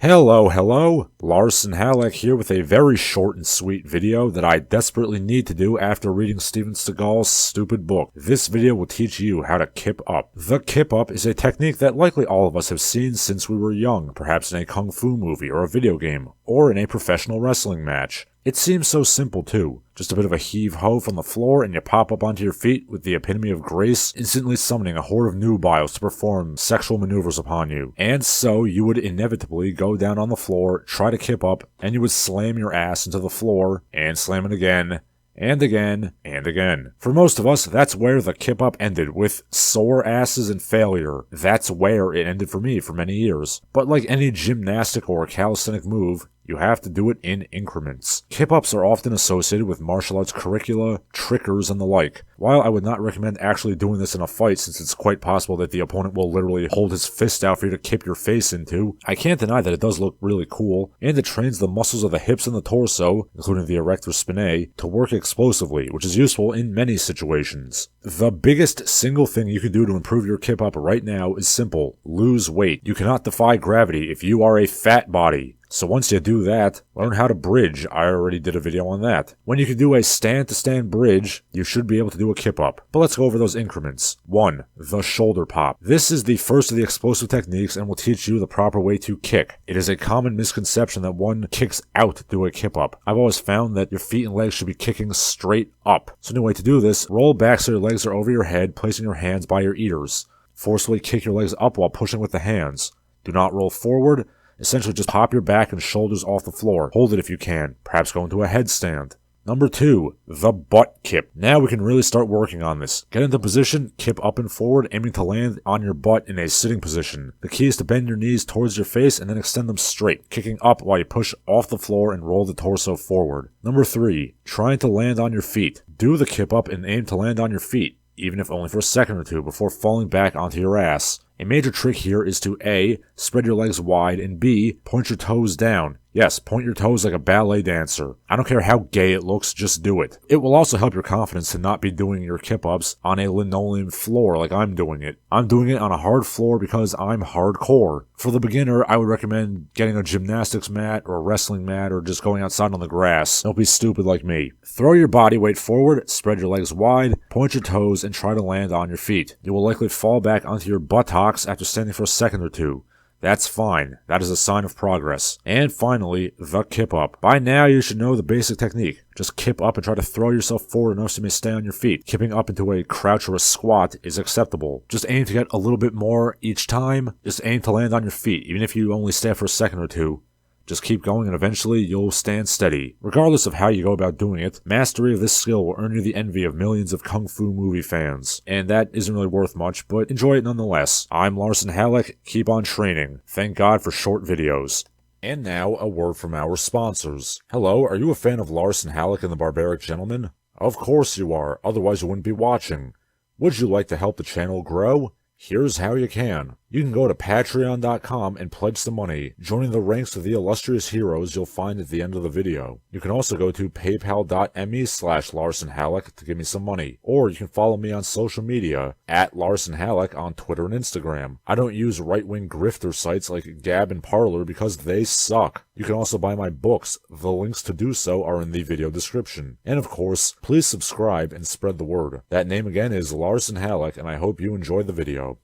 Hello, Larson Halleck here with a very short and sweet video that I desperately need to do after reading Steven Seagal's stupid book. This video will teach you how to kip up. The kip up is a technique that likely all of us have seen since we were young, perhaps in a kung fu movie or a video game, or in a professional wrestling match. It seems so simple too. Just a bit of a heave-ho from the floor and you pop up onto your feet with the epitome of grace, instantly summoning a horde of nubiles to perform sexual maneuvers upon you. And so you would inevitably go down on the floor, try to kip up, and you would slam your ass into the floor, and slam it again, and again, and again. For most of us, that's where the kip up ended, with sore asses and failure. That's where it ended for me for many years. But like any gymnastic or calisthenic move, you have to do it in increments. Kip-ups are often associated with martial arts curricula, trickers, and the like. While I would not recommend actually doing this in a fight since it's quite possible that the opponent will literally hold his fist out for you to kip your face into, I can't deny that it does look really cool, and it trains the muscles of the hips and the torso, including the erector spinae, to work explosively, which is useful in many situations. The biggest single thing you can do to improve your kip-up right now is simple: lose weight. You cannot defy gravity if you are a fat body. So once you do that, learn how to bridge. I already did a video on that. When you can do a stand-to-stand bridge, you should be able to do a kip-up. But let's go over those increments. 1. The shoulder pop. This is the first of the explosive techniques and will teach you the proper way to kick. It is a common misconception that one kicks out to do a kip-up. I've always found that your feet and legs should be kicking straight up. So the way to do this, roll back so your legs are over your head, placing your hands by your ears. Forcefully kick your legs up while pushing with the hands. Do not roll forward. Essentially, just pop your back and shoulders off the floor. Hold it if you can. Perhaps go into a headstand. Number 2, the butt kip. Now we can really start working on this. Get into position, kip up and forward, aiming to land on your butt in a sitting position. The key is to bend your knees towards your face and then extend them straight, kicking up while you push off the floor and roll the torso forward. Number 3, trying to land on your feet. Do the kip up and aim to land on your feet, even if only for a second or two, before falling back onto your ass. A major trick here is to A, spread your legs wide, and B, point your toes down. Yes, point your toes like a ballet dancer. I don't care how gay it looks, just do it. It will also help your confidence to not be doing your kip-ups on a linoleum floor like I'm doing it. I'm doing it on a hard floor because I'm hardcore. For the beginner, I would recommend getting a gymnastics mat or a wrestling mat or just going outside on the grass. Don't be stupid like me. Throw your body weight forward, spread your legs wide, point your toes, and try to land on your feet. You will likely fall back onto your buttocks after standing for a second or two. That's fine. That is a sign of progress. And finally, the kip up. By now, you should know the basic technique. Just kip up and try to throw yourself forward enough so you may stay on your feet. Kipping up into a crouch or a squat is acceptable. Just aim to get a little bit more each time. Just aim to land on your feet, even if you only stay for a second or two. Just keep going and eventually you'll stand steady. Regardless of how you go about doing it, mastery of this skill will earn you the envy of millions of kung fu movie fans. And that isn't really worth much, but enjoy it nonetheless. I'm Larson Halleck, keep on training. Thank God for short videos. And now, a word from our sponsors. Hello, are you a fan of Larson Halleck and the Barbaric Gentleman? Of course you are, otherwise you wouldn't be watching. Would you like to help the channel grow? Here's how you can. You can go to patreon.com and pledge some money, joining the ranks of the illustrious heroes you'll find at the end of the video. You can also go to paypal.me/LarsonHalleck to give me some money, or you can follow me on social media, @LarsonHalleck on Twitter and Instagram. I don't use right-wing grifter sites like Gab and Parler because they suck. You can also buy my books. The links to do so are in the video description. And of course, please subscribe and spread the word. That name again is Larson Halleck, and I hope you enjoyed the video.